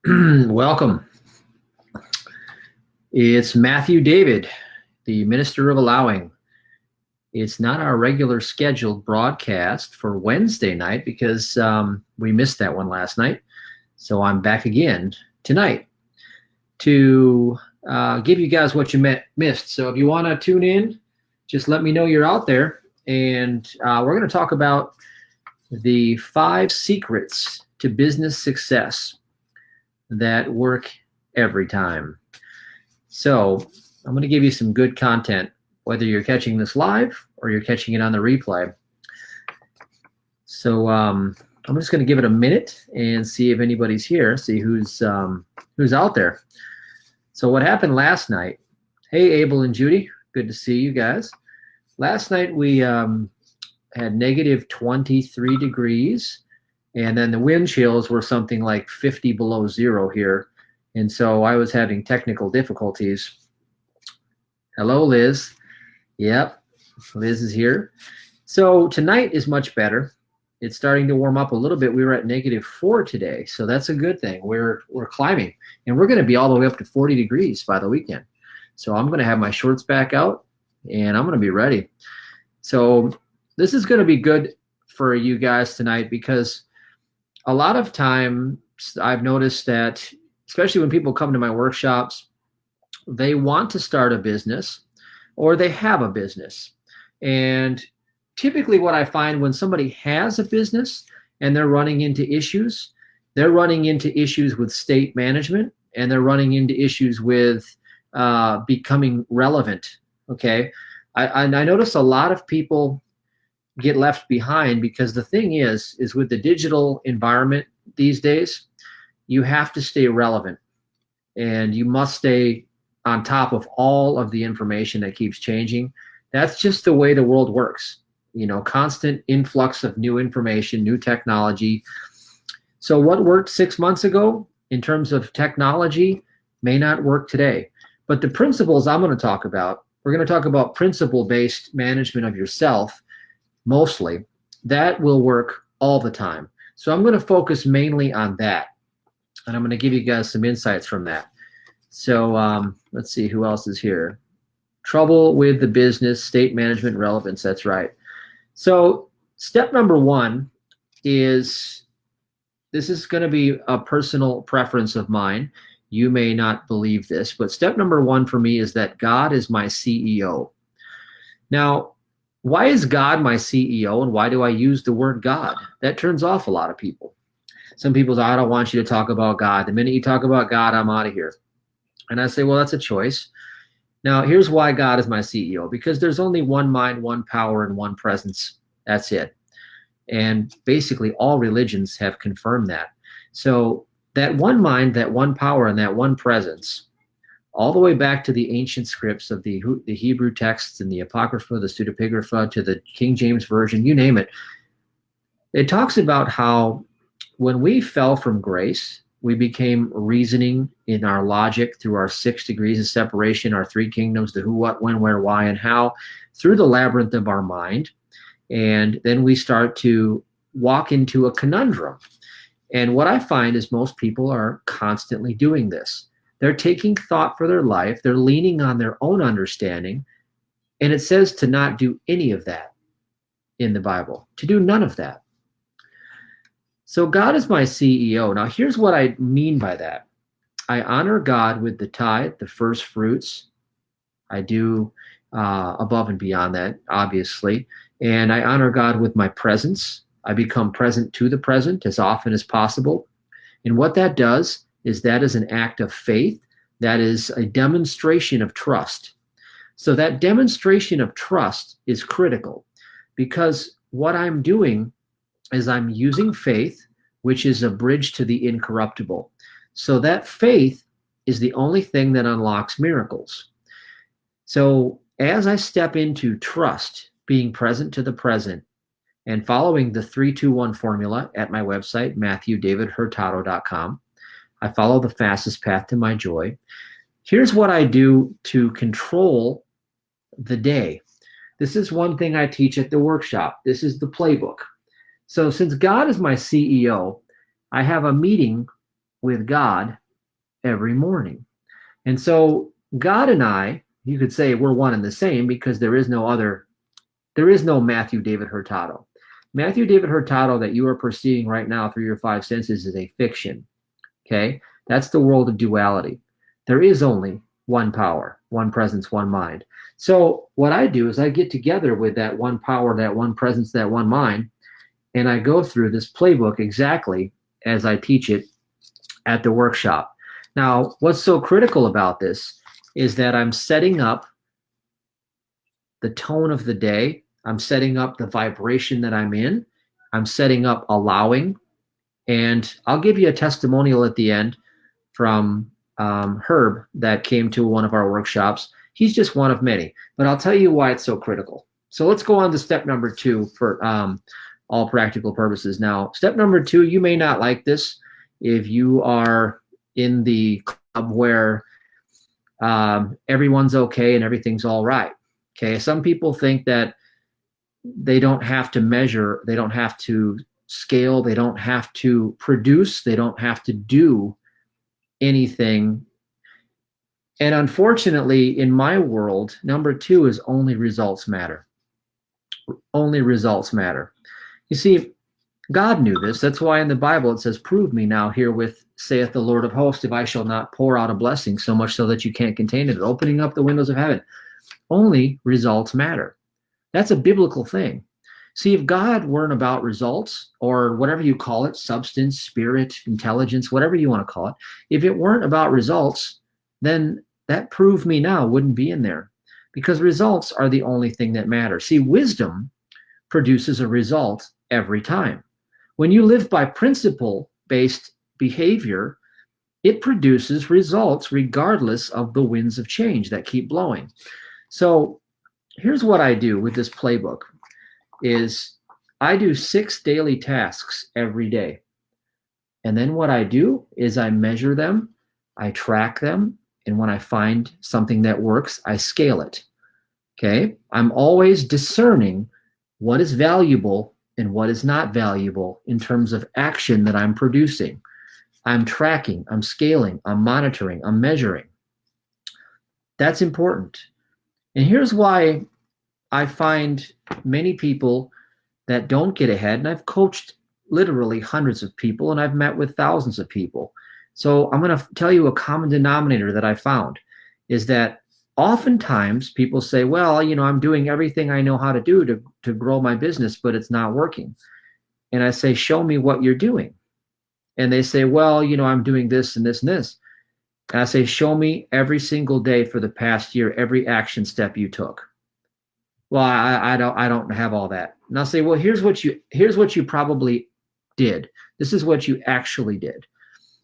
Welcome. It's Matthew David, the Minister of Allowing. It's not our regular scheduled broadcast for Wednesday night because we missed that one last night. So I'm back again tonight to give you guys what you missed. So if you want to tune in, just let me know you're out there. And we're going to talk about the 5 secrets to business success that work every time. So I'm going to give you some good content, whether you're catching this live or you're catching it on the replay. So I'm just going to give it a minute and see if anybody's here, see who's out there. So what happened last night? Hey, Abel and Judy, good to see you guys. Last night we had negative 23 degrees. And then the wind chills were something like 50 below zero here. And so I was having technical difficulties. Hello, Liz. Yep, Liz is here. So tonight is much better. It's starting to warm up a little bit. We were at negative 4 today, so that's a good thing. We're climbing. And we're going to be all the way up to 40 degrees by the weekend. So I'm going to have my shorts back out, and I'm going to be ready. So this is going to be good for you guys tonight because a lot of times I've noticed that, especially when people come to my workshops, they want to start a business or they have a business. And typically what I find when somebody has a business and they're running into issues with state management, and they're running into issues with becoming relevant, okay? I notice a lot of people get left behind because the thing is with the digital environment these days, you have to stay relevant and you must stay on top of all of the information that keeps changing. That's just the way the world works. You know, constant influx of new information, new technology. So what worked 6 months ago in terms of technology may not work today. But the principles I'm going to talk about, we're going to talk about principle-based management of yourself. Mostly, that will work all the time. So I'm going to focus mainly on that. And I'm going to give you guys some insights from that. So let's see who else is here. Trouble with the business, state management, relevance. That's right. So step number 1 is, this is going to be a personal preference of mine. You may not believe this, but step number 1 for me is that God is my CEO. Now, why is God my CEO, and why do I use the word God? That turns off a lot of people. Some people say, I don't want you to talk about God. The minute you talk about God, I'm out of here. And I say, well, that's a choice. Now, here's why God is my CEO. Because there's only one mind, one power, and one presence. That's it. And basically all religions have confirmed that. So that one mind, that one power, and that one presence, all the way back to the ancient scripts of the Hebrew texts and the Apocrypha, the Pseudepigrapha, to the King James Version, you name it. It talks about how when we fell from grace, we became reasoning in our logic through our 6 degrees of separation, our 3 kingdoms, the who, what, when, where, why, and how, through the labyrinth of our mind. And then we start to walk into a conundrum. And what I find is most people are constantly doing this. They're taking thought for their life. They're leaning on their own understanding. And it says to not do any of that in the Bible, to do none of that. So God is my CEO. Now, here's what I mean by that. I honor God with the tithe, the first fruits. I do above and beyond that, obviously. And I honor God with my presence. I become present to the present as often as possible. And what that does is that is an act of faith. That is a demonstration of trust. So that demonstration of trust is critical because what I'm doing is I'm using faith, which is a bridge to the incorruptible. So that faith is the only thing that unlocks miracles. So as I step into trust, being present to the present, and following the 3-2-1 formula at my website, MatthewDavidHurtado.com, I follow the fastest path to my joy. Here's what I do to control the day. This is one thing I teach at the workshop. This is the playbook. So since God is my CEO, I have a meeting with God every morning. And so God and I, you could say we're one and the same because there is no Matthew David Hurtado. Matthew David Hurtado that you are perceiving right now through your five senses is a fiction. Okay? That's the world of duality. There is only one power, one presence, one mind. So what I do is I get together with that one power, that one presence, that one mind, and I go through this playbook exactly as I teach it at the workshop. Now, what's so critical about this is that I'm setting up the tone of the day. I'm setting up the vibration that I'm in. I'm setting up allowing. And I'll give you a testimonial at the end from Herb that came to one of our workshops. He's just one of many, but I'll tell you why it's so critical. So let's go on to step number 2 for all practical purposes. Now, step number 2, you may not like this if you are in the club where everyone's okay and everything's all right. Okay, some people think that they don't have to measure, they don't have to scale, they don't have to produce, they don't have to do anything. And unfortunately, in my world, number 2 is only results matter. Only results matter. You see, God knew this. That's why in the Bible it says, "Prove me now herewith, saith the Lord of hosts, if I shall not pour out a blessing, so much so that you can't contain it," opening up the windows of heaven. Only results matter. That's a biblical thing. See, if God weren't about results, or whatever you call it, substance, spirit, intelligence, whatever you want to call it, if it weren't about results, then that "prove me now" wouldn't be in there, because results are the only thing that matter. See, wisdom produces a result every time. When you live by principle-based behavior, it produces results regardless of the winds of change that keep blowing. So here's what I do with this playbook is I do 6 daily tasks every day. And then what I do is I measure them, I track them, and when I find something that works, I scale it. Okay? I'm always discerning what is valuable and what is not valuable in terms of action that I'm producing. I'm tracking, I'm scaling, I'm monitoring, I'm measuring. That's important. And here's why I find many people that don't get ahead, and I've coached literally hundreds of people, and I've met with thousands of people. So I'm going to tell you a common denominator that I found is that oftentimes people say, well, you know, I'm doing everything I know how to do to grow my business, but it's not working. And I say, show me what you're doing. And they say, well, you know, I'm doing this and this and this. And I say, show me every single day for the past year, every action step you took. Well, I don't have all that. And I'll say, well, here's what you probably did. This is what you actually did.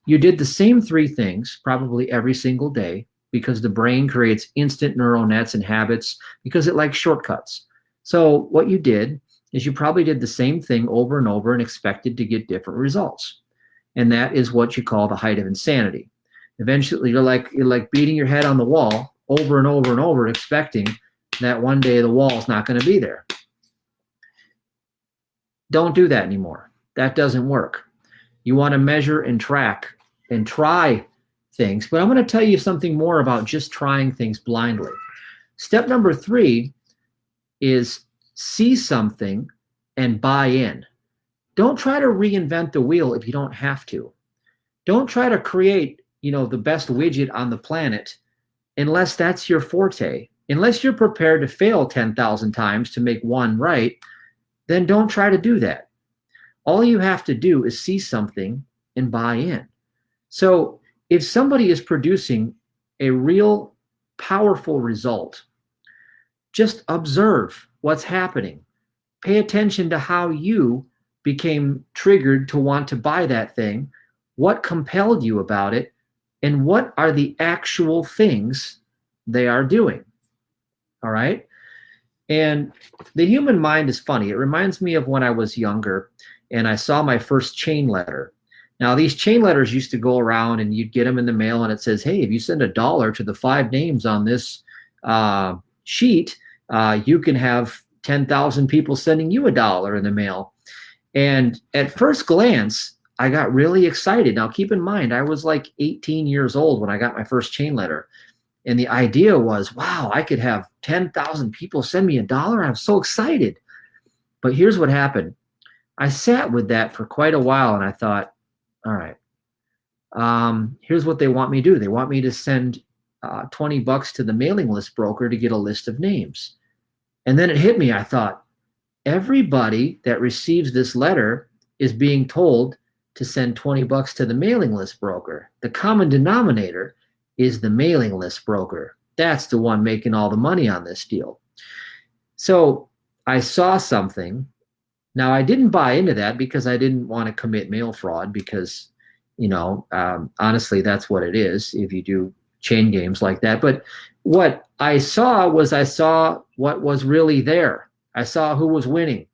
You did the same 3 things probably every single day, because the brain creates instant neural nets and habits because it likes shortcuts. So what you did is you probably did the same thing over and over and expected to get different results. And that is what you call the height of insanity. Eventually, you're like beating your head on the wall over and over and over, expecting that one day the wall's not going to be there. Don't do that anymore. That doesn't work. You want to measure and track and try things. But I'm going to tell you something more about just trying things blindly. Step number 3 is see something and buy in. Don't try to reinvent the wheel if you don't have to. Don't try to create, you know, the best widget on the planet unless that's your forte. Unless you're prepared to fail 10,000 times to make one right, then don't try to do that. All you have to do is see something and buy in. So if somebody is producing a real powerful result, just observe what's happening. Pay attention to how you became triggered to want to buy that thing, what compelled you about it, and what are the actual things they are doing. All right? And the human mind is funny. It reminds me of when I was younger and I saw my first chain letter. Now, these chain letters used to go around and you'd get them in the mail and it says, hey, if you send $1 to the 5 names on this sheet, you can have 10,000 people sending you $1 in the mail. And at first glance, I got really excited. Now, keep in mind, I was like 18 years old when I got my first chain letter. And the idea was, wow, I could have 10,000 people send me $1. I'm so excited. But here's what happened. I sat with that for quite a while, and I thought, all right, here's what they want me to do. They want me to send $20 to the mailing list broker to get a list of names. And then it hit me. I thought, everybody that receives this letter is being told to send $20 to the mailing list broker. The common denominator is the mailing list broker. That's the one making all the money on this deal. So I saw something. Now, I didn't buy into that because I didn't want to commit mail fraud because, you know, honestly, that's what it is if you do chain games like that. But what I saw was what was really there. I saw who was winning.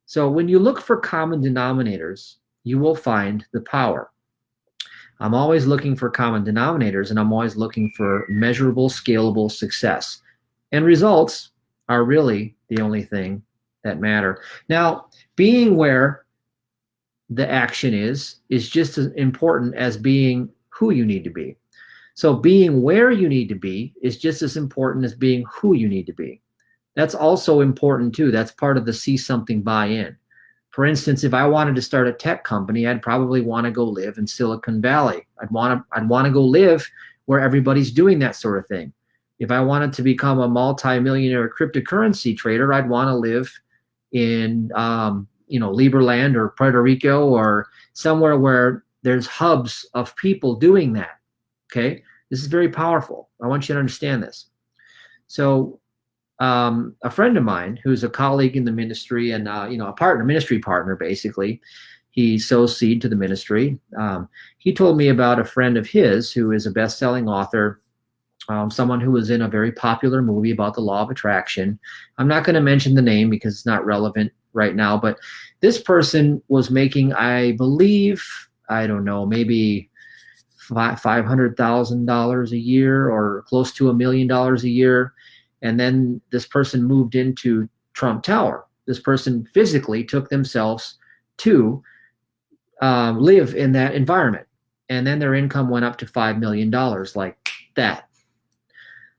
So when you look for common denominators, you will find the power. I'm always looking for common denominators, and I'm always looking for measurable, scalable success. And results are really the only thing that matter. Now, being where the action is just as important as being who you need to be. So being where you need to be is just as important as being who you need to be. That's also important too. That's part of the see something buy-in. For instance, if I wanted to start a tech company, I'd probably want to go live in Silicon Valley. I'd want to go live where everybody's doing that sort of thing. If I wanted to become a multi-millionaire cryptocurrency trader, I'd want to live in Liberland or Puerto Rico or somewhere where there's hubs of people doing that. Okay, this is very powerful. I want you to understand this. So a friend of mine who's a colleague in the ministry and a ministry partner, basically, he sows seed to the ministry. He told me about a friend of his who is a best-selling author, someone who was in a very popular movie about the law of attraction. I'm not going to mention the name because it's not relevant right now, but this person was making, I believe, I don't know, maybe $500,000 a year or close to $1 million a year. And then this person moved into Trump Tower. This person physically took themselves to live in that environment. And then their income went up to $5 million like that.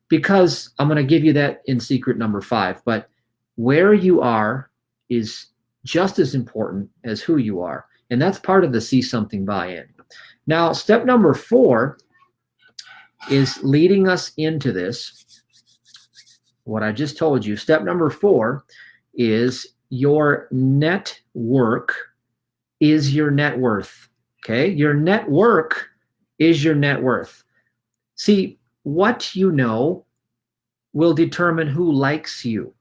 Because I'm going to give you that in secret number 5. But where you are is just as important as who you are. And that's part of the see something buy-in. Now, step number 4 is leading us into this. What I just told you. Step number 4 is your network is your net worth. Okay? Your network is your net worth. See, what you know will determine who likes you.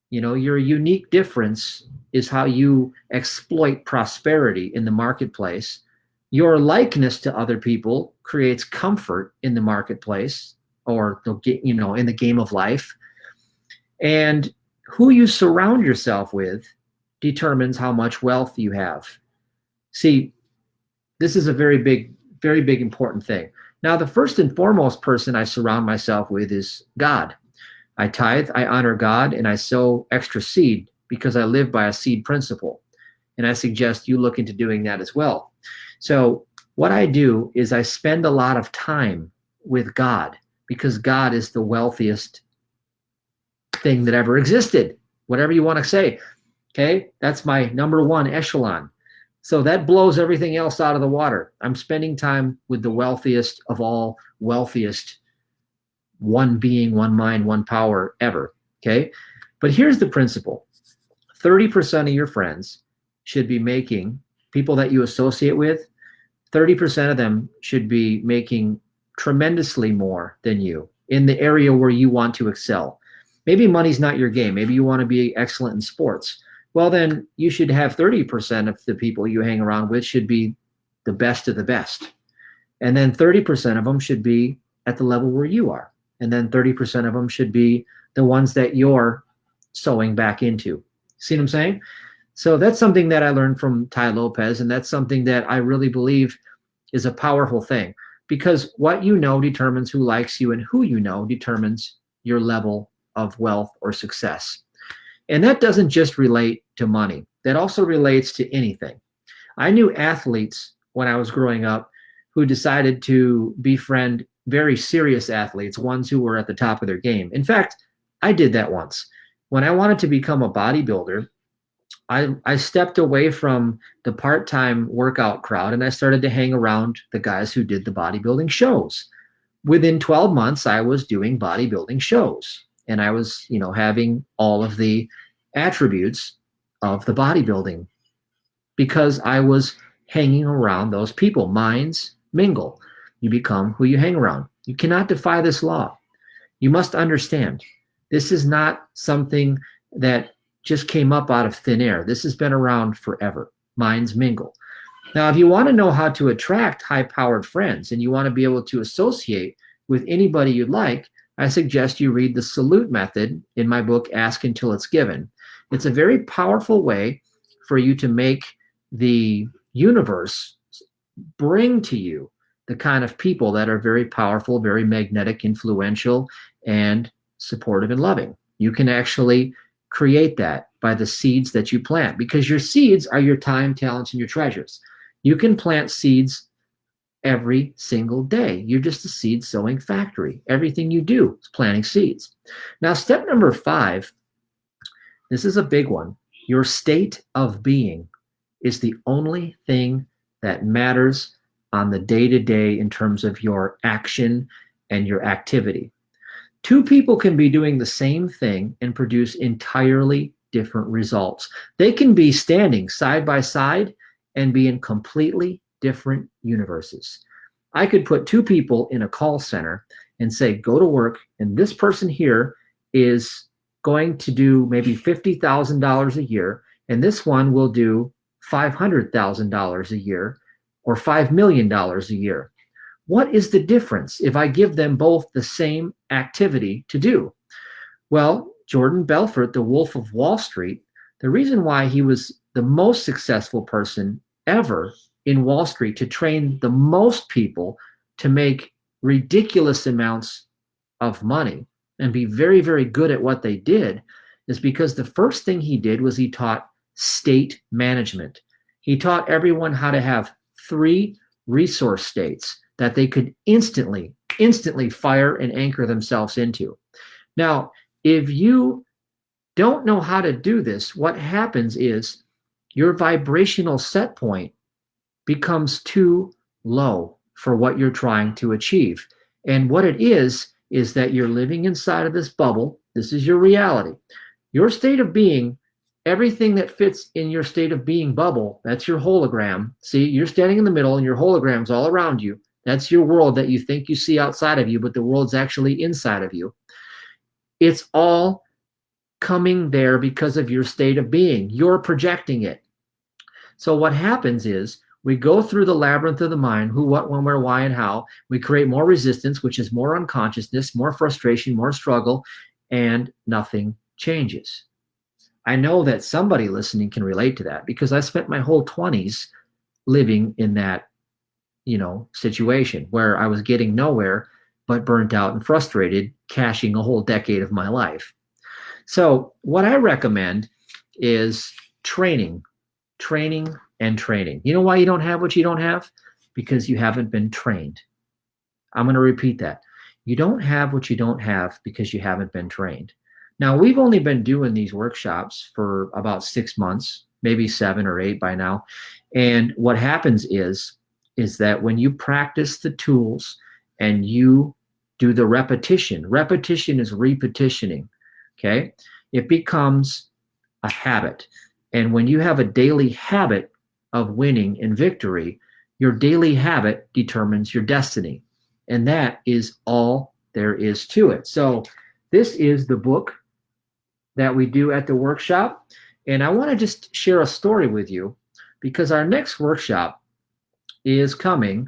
You know, your unique difference is how you exploit prosperity in the marketplace. Your likeness to other people creates comfort in the marketplace or in the game of life. And who you surround yourself with determines how much wealth you have. See, this is a very big important thing. Now, the first and foremost person I surround myself with is God. I tithe, I honor God, and I sow extra seed because I live by a seed principle. And I suggest you look into doing that as well. So what I do is I spend a lot of time with God because God is the wealthiest thing that ever existed, whatever you want to say. Okay, that's my number 1 echelon. So that blows everything else out of the water. I'm spending time with the wealthiest of all wealthiest, one being, one mind, one power ever. Okay, but here's the principle. 30% of your friends should be making, people that you associate with, 30% of them should be making tremendously more than you in the area where you want to excel. Maybe money's not your game. Maybe you want to be excellent in sports. Well, then you should have 30% of the people you hang around with should be the best of the best. And then 30% of them should be at the level where you are. And then 30% of them should be the ones that you're sowing back into. See what I'm saying? So that's something that I learned from Tai Lopez, and that's something that I really believe is a powerful thing, because what you know determines who likes you, and who you know determines your level of wealth or success. And that doesn't just relate to money. That also relates to anything. I knew athletes when I was growing up who decided to befriend very serious athletes, ones who were at the top of their game. In fact, I did that once. When I wanted to become a bodybuilder, I stepped away from the part-time workout crowd and I started to hang around the guys who did the bodybuilding shows. Within 12 months, I was doing bodybuilding shows and I was, having all of the attributes of the bodybuilding because I was hanging around those people. Minds mingle. You become who you hang around. You cannot defy this law. You must understand, this is not something that just came up out of thin air. This has been around forever. Minds mingle. Now, if you want to know how to attract high-powered friends and you want to be able to associate with anybody you'd like, I suggest you read the salute method in my book, Ask Until It's Given. It's a very powerful way for you to make the universe bring to you the kind of people that are very powerful, very magnetic, influential, and supportive and loving. You can actually create that by the seeds that you plant, because your seeds are your time, talents, and your treasures. You can plant seeds every single day. You're just a seed sowing factory. Everything you do is planting seeds. Now, step number 5, this is a big one. Your state of being is the only thing that matters on the day-to-day in terms of your action and your activity. 2 people can be doing the same thing and produce entirely different results. They can be standing side by side and be in completely different universes. I could put 2 people in a call center and say, go to work, and this person here is going to do maybe $50,000 a year, and this one will do $500,000 a year or $5 million a year. What is the difference if I give them both the same activity to do? Well, Jordan Belfort, the Wolf of Wall Street, the reason why he was the most successful person ever in Wall Street to train the most people to make ridiculous amounts of money and be very, very good at what they did is because the first thing he did was he taught state management. He taught everyone how to have 3 resource states that they could instantly fire and anchor themselves into. Now, if you don't know how to do this, what happens is your vibrational set point becomes too low for what you're trying to achieve. And what it is that you're living inside of this bubble. This is your reality. Your state of being, everything that fits in your state of being bubble, that's your hologram. See, you're standing in the middle and your hologram's all around you. That's your world that you think you see outside of you, but the world's actually inside of you. It's all coming there because of your state of being. You're projecting it. So what happens is we go through the labyrinth of the mind, who, what, when, where, why, and how. We create more resistance, which is more unconsciousness, more frustration, more struggle, and nothing changes. I know that somebody listening can relate to that because I spent my whole 20s living in that situation where I was getting nowhere but burnt out and frustrated, cashing a whole decade of my life. So what I recommend is training, and training. You know why you don't have what you don't have? Because you haven't been trained. I'm going to repeat that. You don't have what you don't have because you haven't been trained. Now, we've only been doing these workshops for about 6 months, maybe 7 or 8 by now. And what happens is that when you practice the tools and you do the repetition is repetitioning, okay? It becomes a habit. And when you have a daily habit of winning and victory, your daily habit determines your destiny. And that is all there is to it. So this is the book that we do at the workshop. And I want to just share a story with you because our next workshop is coming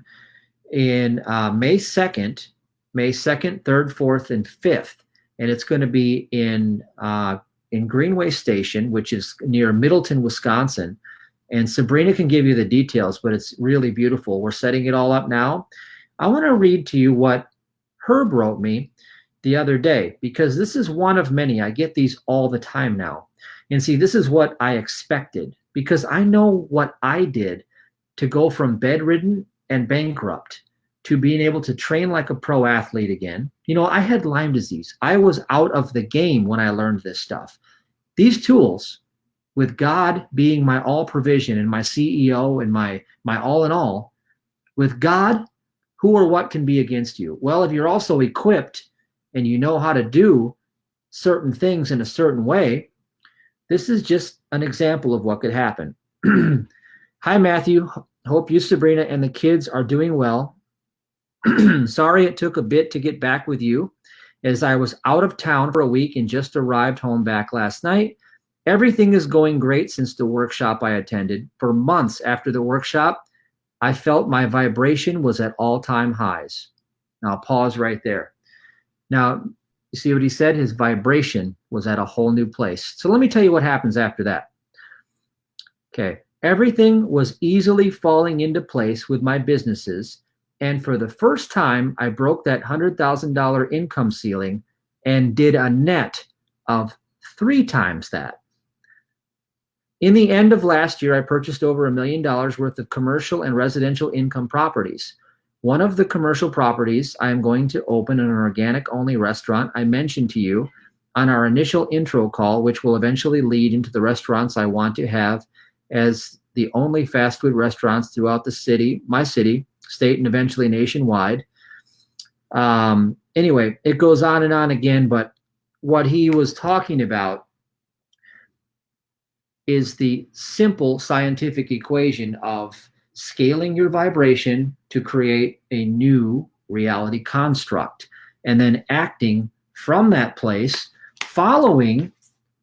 in May 2nd, 3rd, 4th, and 5th. And it's going to be in Greenway Station, which is near Middleton, Wisconsin. And Sabrina can give you the details, but it's really beautiful. We're setting it all up now. I want to read to you what Herb wrote me the other day, because this is one of many. I get these all the time now. And see, this is what I expected, because I know what I did to go from bedridden and bankrupt to being able to train like a pro athlete again. You know, I had Lyme disease. I was out of the game when I learned this stuff. These tools, with God being my all provision and my CEO and my all in all, with God, who or what can be against you? Well, if you're also equipped and you know how to do certain things in a certain way, this is just an example of what could happen. Hi, Matthew. Hope you, Sabrina, and the kids are doing well. Sorry it took a bit to get back with you, as I was out of town for a week and just arrived home back last night. Everything is going great since the workshop I attended. For months after the workshop, I felt my vibration was at all-time highs. Now, I'll pause right there. Now, you see what he said? His vibration was at a whole new place. So let me tell you what happens after that. Okay. Everything was easily falling into place with my businesses. And for the first time, I broke that $100,000 income ceiling and did a net of 3 times that. In the end of last year, I purchased over $1 million worth of commercial and residential income properties. One of the commercial properties, I am going to open an organic-only restaurant I mentioned to you on our initial intro call, which will eventually lead into the restaurants I want to have as the only fast food restaurants throughout the city, my city, state, and eventually nationwide. Anyway, it goes on and on again, but what he was talking about is the simple scientific equation of scaling your vibration to create a new reality construct, and then acting from that place, following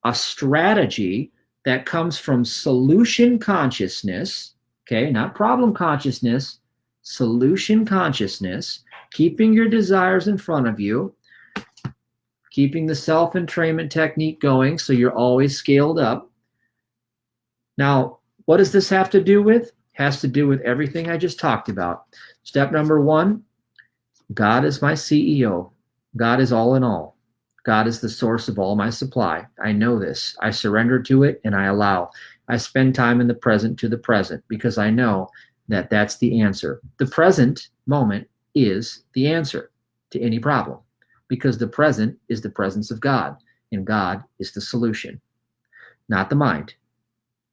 a strategy that comes from solution consciousness, okay, not problem consciousness, solution consciousness, keeping your desires in front of you, keeping the self-entrainment technique going so you're always scaled up. Now, what does this have to do with? Has to do with everything I just talked about. Step number 1, God is my CEO. God is all in all. God is the source of all my supply. I know this. I surrender to it and I allow. I spend time in the present to the present because I know that that's the answer. The present moment is the answer to any problem because the present is the presence of God and God is the solution, not the mind,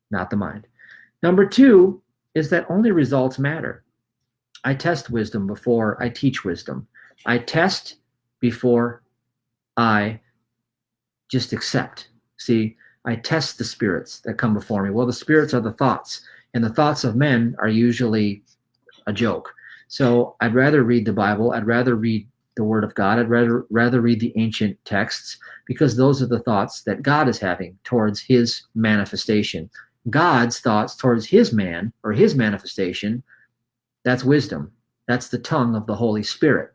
not the mind. Number 2 is that only results matter. I test wisdom before I teach wisdom. I test before I just accept. See, I test the spirits that come before me. Well, the spirits are the thoughts, and the thoughts of men are usually a joke. So I'd rather read the Bible. I'd rather read the Word of God. I'd rather read the ancient texts because those are the thoughts that God is having towards his manifestation. God's thoughts towards his man or his manifestation, that's wisdom. That's the tongue of the Holy Spirit.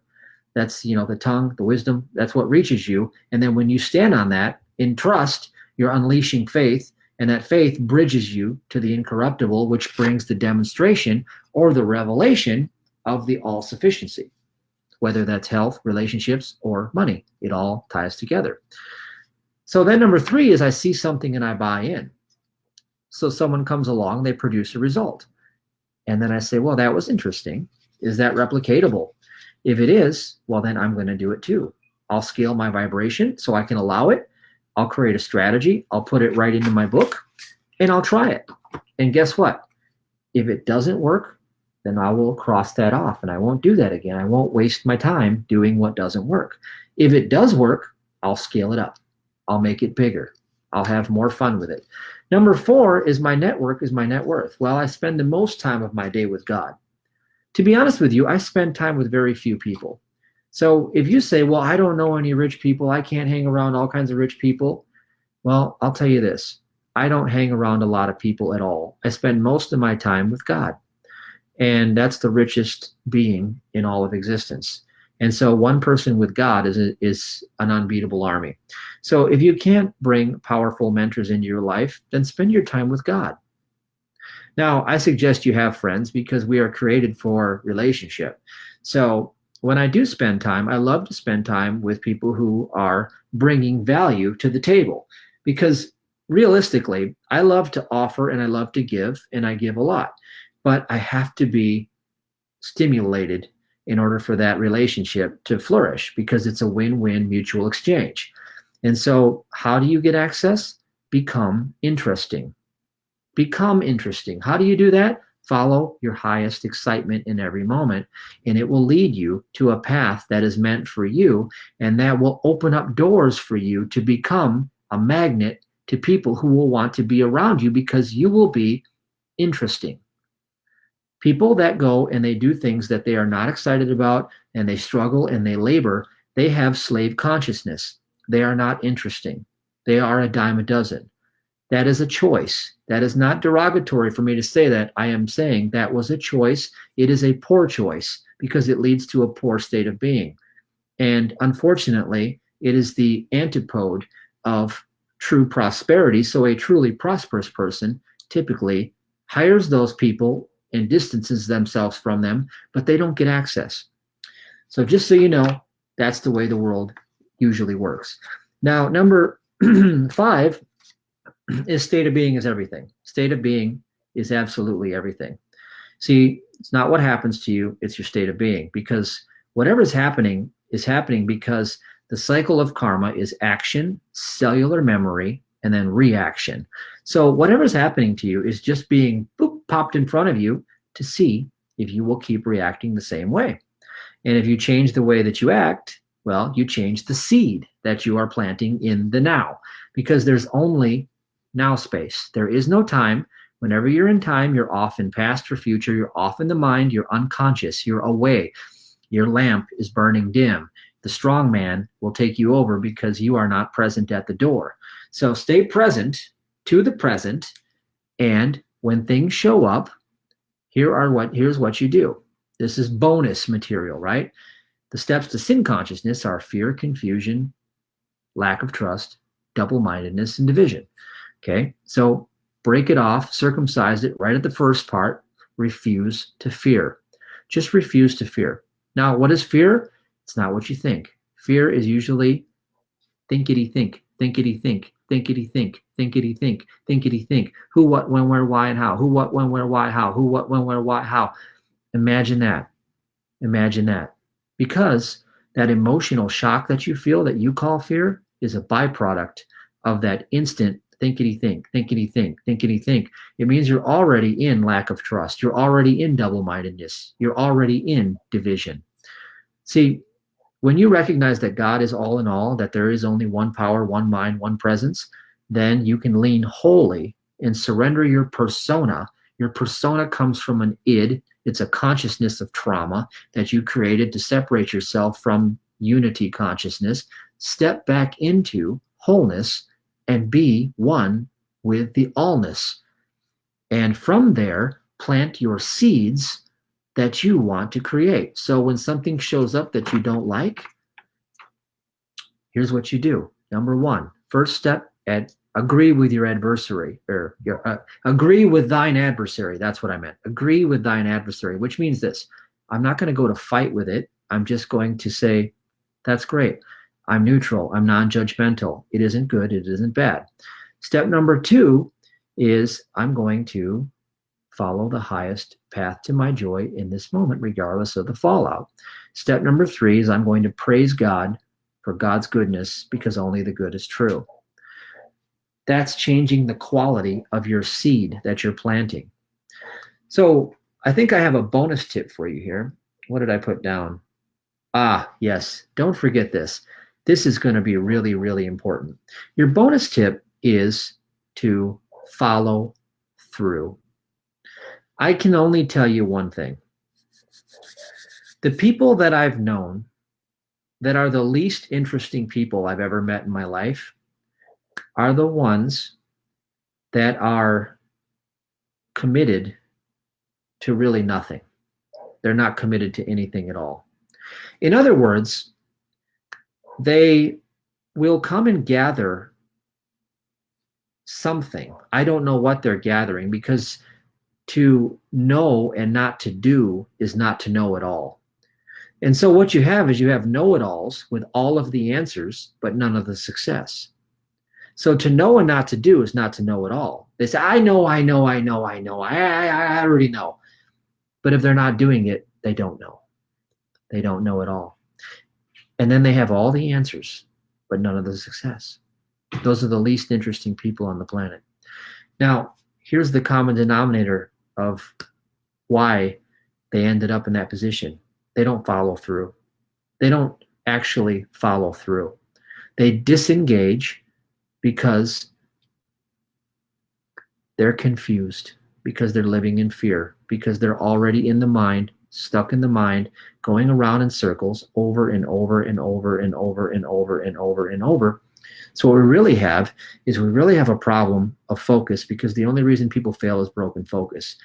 That's, the tongue, the wisdom, that's what reaches you. And then when you stand on that in trust, you're unleashing faith, and that faith bridges you to the incorruptible, which brings the demonstration or the revelation of the all-sufficiency, whether that's health, relationships, or money. It all ties together. So then number 3 is I see something and I buy in. So someone comes along, they produce a result. And then I say, well, that was interesting. Is that replicatable? If it is, well, then I'm going to do it too. I'll scale my vibration so I can allow it. I'll create a strategy. I'll put it right into my book and I'll try it. And guess what? If it doesn't work, then I will cross that off and I won't do that again. I won't waste my time doing what doesn't work. If it does work, I'll scale it up. I'll make it bigger. I'll have more fun with it. Number 4 is my network is my net worth. Well, I spend the most time of my day with God. To be honest with you, I spend time with very few people. So if you say, well, I don't know any rich people, I can't hang around all kinds of rich people. Well, I'll tell you this. I don't hang around a lot of people at all. I spend most of my time with God. And that's the richest being in all of existence. And so one person with God is an unbeatable army. So if you can't bring powerful mentors into your life, then spend your time with God. Now, I suggest you have friends because we are created for relationship. So when I do spend time, I love to spend time with people who are bringing value to the table because realistically, I love to offer and I love to give, and I give a lot. but I have to be stimulated in order for that relationship to flourish, because it's a win-win mutual exchange. And so how do you get access? Become interesting. Become interesting. How do you do that? Follow your highest excitement in every moment, and it will lead you to a path that is meant for you, and that will open up doors for you to become a magnet to people who will want to be around you, because you will be interesting. People that go and they do things that they are not excited about, and they struggle and they labor, they have slave consciousness. They are not interesting. They are a dime a dozen. That is a choice. That is not derogatory for me to say that. I am saying that was a choice. It is a poor choice because it leads to a poor state of being. And unfortunately, it is the antipode of true prosperity. So a truly prosperous person typically hires those people and distances themselves from them, but they don't get access. So just so you know, that's the way the world usually works. Now, number 5 is state of being is everything. State of being is absolutely everything. See, it's not what happens to you, it's your state of being, because whatever is happening because the cycle of karma is action, cellular memory, and then reaction. So whatever's happening to you is just being popped in front of you to see if you will keep reacting the same way. And if you change the way that you act, well, you change the seed that you are planting in the now, because there's only now space. There is no time. Whenever you're in time, you're off in past or future. You're off in the mind. You're unconscious. You're away. Your lamp is burning dim. The strong man will take you over because you are not present at the door. So stay present to the present. And when things show up, here's what you do. This is bonus material, right? The steps to sin consciousness are fear, confusion, lack of trust, double-mindedness, and division. Okay, so break it off, circumcise it right at the first part. Refuse to fear. Just refuse to fear. Now, what is fear? It's not what you think. Fear is usually thinkity think, thinkity think, thinkity think, thinkity think, thinkity think. Who, what, when, where, why, and how. Who, what, when, where, why, how. Who, what, when, where, why, how. Imagine that. Imagine that. Because that emotional shock that you feel that you call fear is a byproduct of that instant thinkity think, thinkity think, thinkity think. It means you're already in lack of trust. You're already in double-mindedness. You're already in division. See, when you recognize that God is all in all, that there is only one power, one mind, one presence, then you can lean wholly and surrender your persona. Your persona comes from an id. It's a consciousness of trauma that you created to separate yourself from unity consciousness. Step back into wholeness and be one with the allness. And from there, plant your seeds that you want to create. So when something shows up that you don't like, here's what you do. Number 1, first step, agree with your adversary, or agree with thine adversary. That's what I meant. Agree with thine adversary, which means this. I'm not going to go to fight with it. I'm just going to say, that's great. I'm neutral. I'm non-judgmental. It isn't good. It isn't bad. Step number 2 is I'm going to follow the highest path to my joy in this moment, regardless of the fallout. Step number 3 is I'm going to praise God for God's goodness, because only the good is true. That's changing the quality of your seed that you're planting. So I think I have a bonus tip for you here. What did I put down? Ah, yes. Don't forget this. This is going to be really, really important. Your bonus tip is to follow through. I can only tell you one thing. The people that I've known that are the least interesting people I've ever met in my life are the ones that are committed to really nothing. They're not committed to anything at all. In other words, they will come and gather something. I don't know what they're gathering, because to know and not to do is not to know at all. And so what you have is you have know-it-alls with all of the answers, but none of the success. So to know and not to do is not to know at all. They say, I know, I already know. But if they're not doing it, they don't know. They don't know at all. And then they have all the answers, but none of the success. Those are the least interesting people on the planet. Now, here's the common denominator of why they ended up in that position. They don't follow through. They don't actually follow through. They disengage because they're confused, because they're living in fear, because they're already in the mind, stuck in the mind, going around in circles over and over and over and over and over and over and over. So what we really have is we really have a problem of focus, because the only reason people fail is broken focus.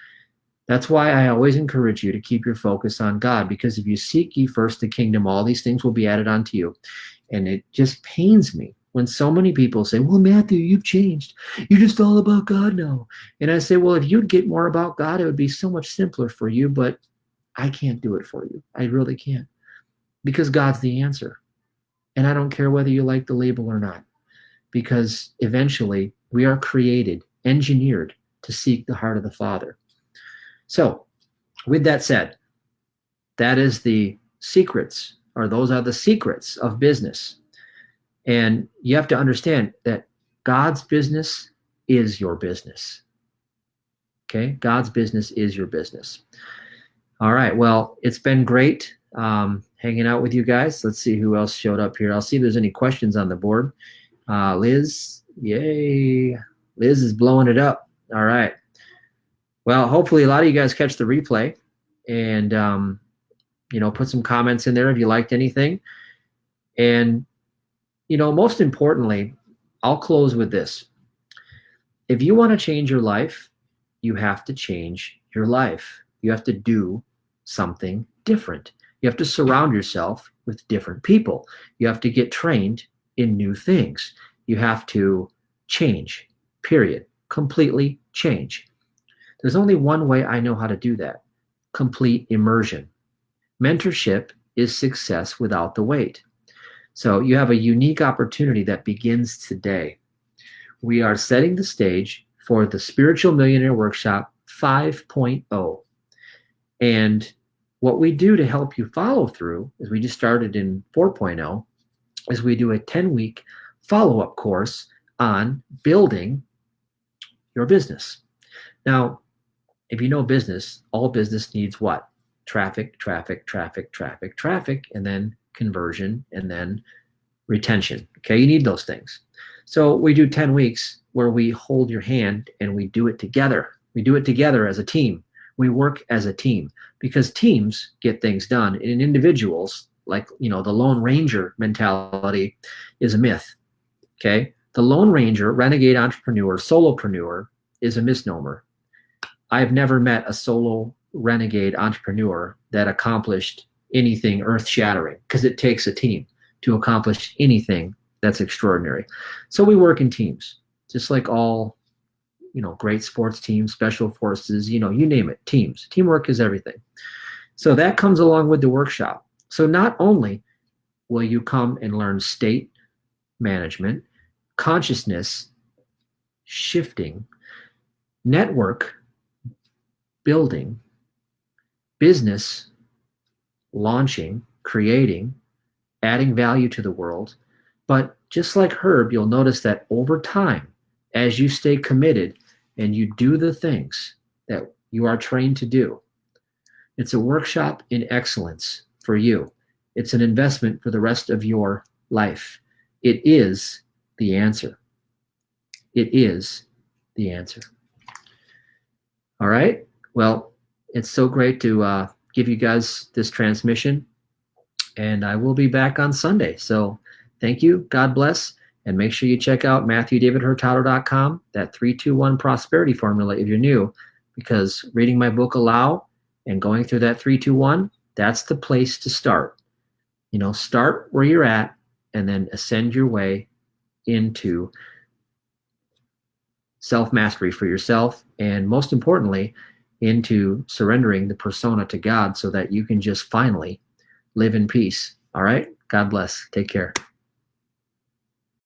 That's why I always encourage you to keep your focus on God, because if you seek ye first the kingdom, all these things will be added unto you. And it just pains me when so many people say, well, Matthew, you've changed. You're just all about God now. And I say, well, if you'd get more about God, it would be so much simpler for you, but I can't do it for you. I really can't, because God's the answer. And I don't care whether you like the label or not, because eventually we are created, engineered to seek the heart of the Father. So with that said, that is the secrets, or those are the secrets of business. And you have to understand that God's business is your business. Okay? God's business is your business. All right. Well, it's been great hanging out with you guys. Let's see who else showed up here. I'll see if there's any questions on the board. Liz, yay. Liz is blowing it up. All right. Well, hopefully a lot of you guys catch the replay and, put some comments in there if you liked anything. And, most importantly, I'll close with this. If you want to change your life, you have to change your life. You have to do something different. You have to surround yourself with different people. You have to get trained in new things. You have to change, period. Completely change. There's only one way I know how to do that: complete immersion. Mentorship is success without the wait. So you have a unique opportunity that begins today. We are setting the stage for the Spiritual Millionaire Workshop 5.0. And what we do to help you follow through, as we just started in 4.0, is we do a 10-week follow-up course on building your business. Now, if you know business, all business needs what? Traffic, traffic, traffic, traffic, traffic, and then conversion, and then retention. Okay, you need those things. So we do 10 weeks where we hold your hand and we do it together. We do it together as a team. We work as a team, because teams get things done, and individuals, like, the Lone Ranger mentality is a myth. Okay, the Lone Ranger, renegade entrepreneur, solopreneur is a misnomer. I've never met a solo renegade entrepreneur that accomplished anything earth-shattering, because it takes a team to accomplish anything that's extraordinary. So we work in teams, just like all, great sports teams, special forces, you name it, teams. Teamwork is everything. So that comes along with the workshop. So not only will you come and learn state management, consciousness shifting, network building, business launching, creating, adding value to the world, but just like Herb, you'll notice that over time, as you stay committed and you do the things that you are trained to do, it's a workshop in excellence for you. It's an investment for the rest of your life. It is the answer. It is the answer. All right. Well, it's so great to give you guys this transmission, and I will be back on Sunday. So thank you. God bless. And make sure you check out MatthewDavidHurtado.com, that 3-2-1 prosperity formula if you're new, because reading my book Allow and going through that 3-2-1, that's the place to start. Start where you're at and then ascend your way into self-mastery for yourself, and most importantly, into surrendering the persona to God so that you can just finally live in peace. All right? God bless. Take care.